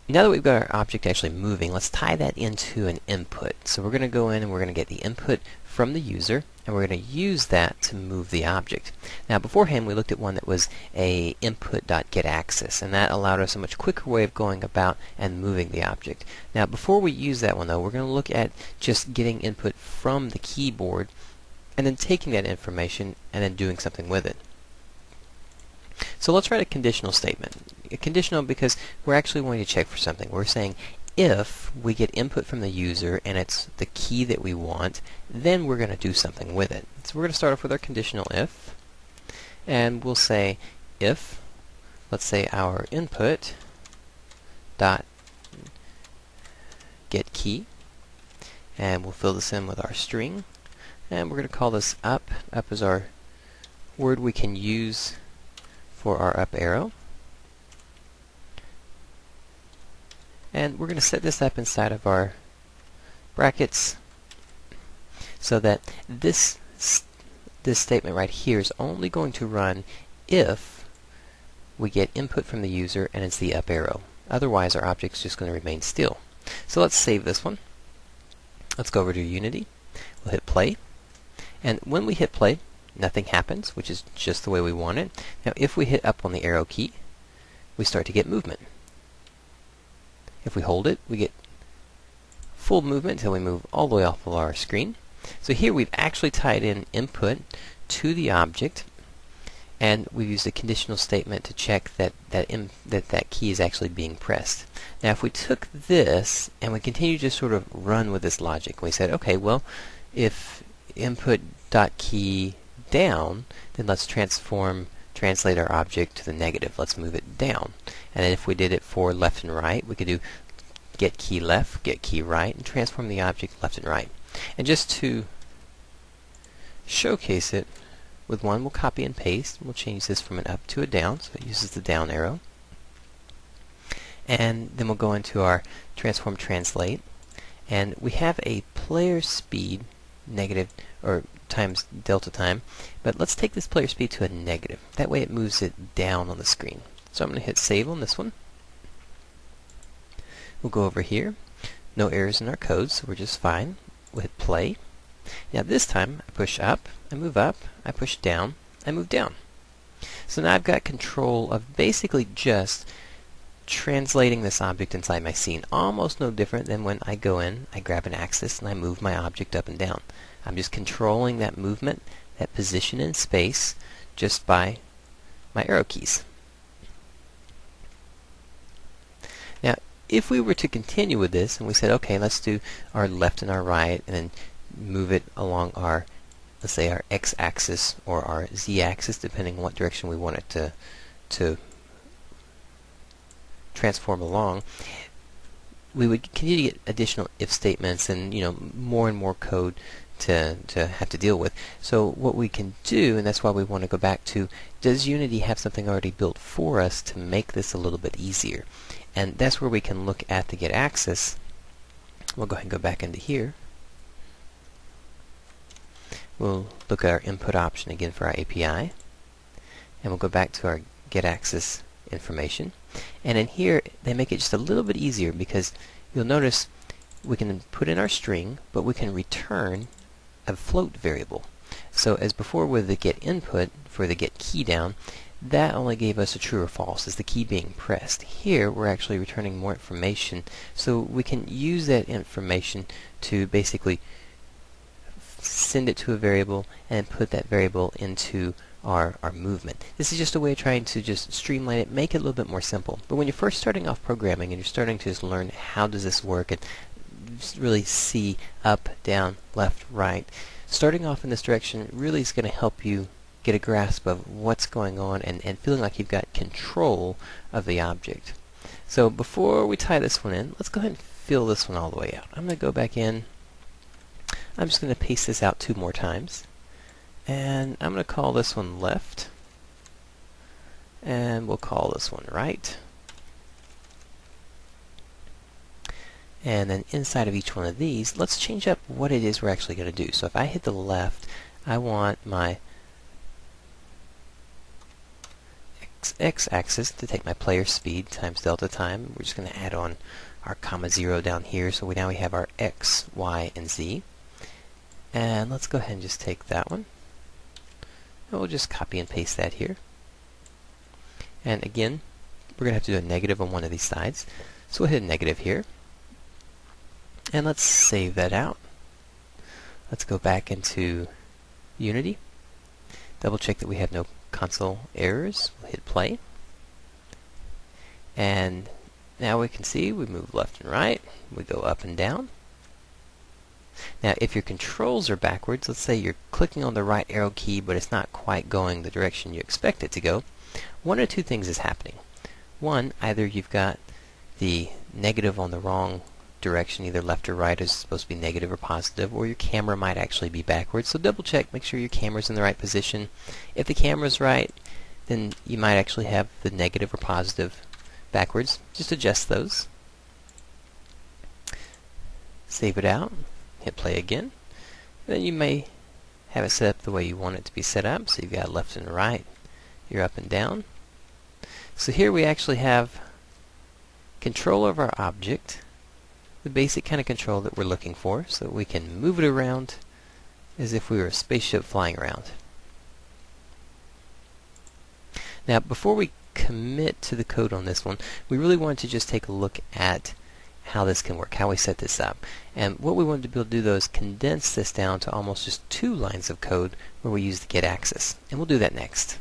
Now that we've got our object actually moving, let's tie that into an input. So we're going to go in and we're going to get the input from the user, and we're going to use that to move the object. Now beforehand we looked at one that was a input.getAxis, and that allowed us a much quicker way of going about and moving the object. Now before we use that one though, we're going to look at just getting input from the keyboard and then taking that information and then doing something with it. So let's write a conditional statement. A conditional because we're actually going to check for something. We're saying if we get input from the user and it's the key that we want, then we're going to do something with it. So we're going to start off with our conditional if, and we'll say if, let's say our input dot get key, and we'll fill this in with our string, and we're going to call this up. Up is our word we can use for our up arrow. And we're going to set this up inside of our brackets so that this statement right here is only going to run if we get input from the user and it's the up arrow. Otherwise our object's just going to remain still. So let's save this one. Let's go over to Unity. We'll hit play. And when we hit play, nothing happens, which is just the way we want it. Now if we hit up on the arrow key, we start to get movement. If we hold it, we get full movement until we move all the way off of our screen. So here we've actually tied in input to the object, and we've used a conditional statement to check that key is actually being pressed. Now if we took this and we continue to sort of run with this logic, we said, okay, well, if input.key down, then let's translate our object to the negative. Let's move it down. And then if we did it for left and right, we could do get key left, get key right, and transform the object left and right. And just to showcase it with one, we'll copy and paste. We'll change this from an up to a down, so it uses the down arrow. And then we'll go into our transform translate, and we have a player speed negative or times delta time, but let's take this player speed to a negative. That way it moves it down on the screen. So I'm going to hit save on this one. We'll go over here. No errors in our code, so we're just fine. We'll hit play. Now this time I push up, I move up, I push down, I move down. So now I've got control of basically just translating this object inside my scene. Almost no different than when I go in, I grab an axis, and I move my object up and down. I'm just controlling that movement, that position in space, just by my arrow keys. Now, if we were to continue with this, and we said, okay, let's do our left and our right, and then move it along our, let's say, our x-axis or our z-axis, depending on what direction we want it to transform along, we would continue to get additional if statements and more and more code to have to deal with. So what we can do, and that's why we want to go back to, does Unity have something already built for us to make this a little bit easier? And that's where we can look at the getAxis. We'll go ahead and go back into here. We'll look at our input option again for our API, and we'll go back to our getAxis information. And in here they make it just a little bit easier because you'll notice we can put in our string, but we can return a float variable. So as before with the get input for the get key down, that only gave us a true or false as the key being pressed. Here we're actually returning more information, so we can use that information to basically send it to a variable and put that variable into our movement. This is just a way of trying to just streamline it, make it a little bit more simple. But when you're first starting off programming and you're starting to just learn how does this work and just really see up, down, left, right, starting off in this direction really is going to help you get a grasp of what's going on and feeling like you've got control of the object. So before we tie this one in, let's go ahead and fill this one all the way out. I'm going to go back in. I'm just going to paste this out 2 more times. And I'm going to call this one left. And we'll call this one right. And then inside of each one of these, let's change up what it is we're actually going to do. So if I hit the left, I want my this x-axis to take my player speed times delta time. We're just going to add on our comma 0 down here, so now we have our x, y, and z. And let's go ahead and just take that one. And we'll just copy and paste that here. And again, we're going to have to do a negative on one of these sides. So we'll hit a negative here. And let's save that out. Let's go back into Unity. Double check that we have no console errors. We'll hit play. And now we can see we move left and right. We go up and down. Now if your controls are backwards, let's say you're clicking on the right arrow key but it's not quite going the direction you expect it to go, one or two things is happening. One, either you've got the negative on the wrong direction, either left or right is supposed to be negative or positive, or your camera might actually be backwards. So double check, make sure your camera's in the right position. If the camera's right, then you might actually have the negative or positive backwards. Just adjust those. Save it out. Hit play again. Then you may have it set up the way you want it to be set up. So you've got left and right, you're up and down. So here we actually have control of our object, the basic kind of control that we're looking for, so that we can move it around as if we were a spaceship flying around. Now before we commit to the code on this one, we really wanted to just take a look at how this can work, how we set this up. And what we wanted to be able to do though is condense this down to almost just 2 lines of code where we use the get access. And we'll do that next.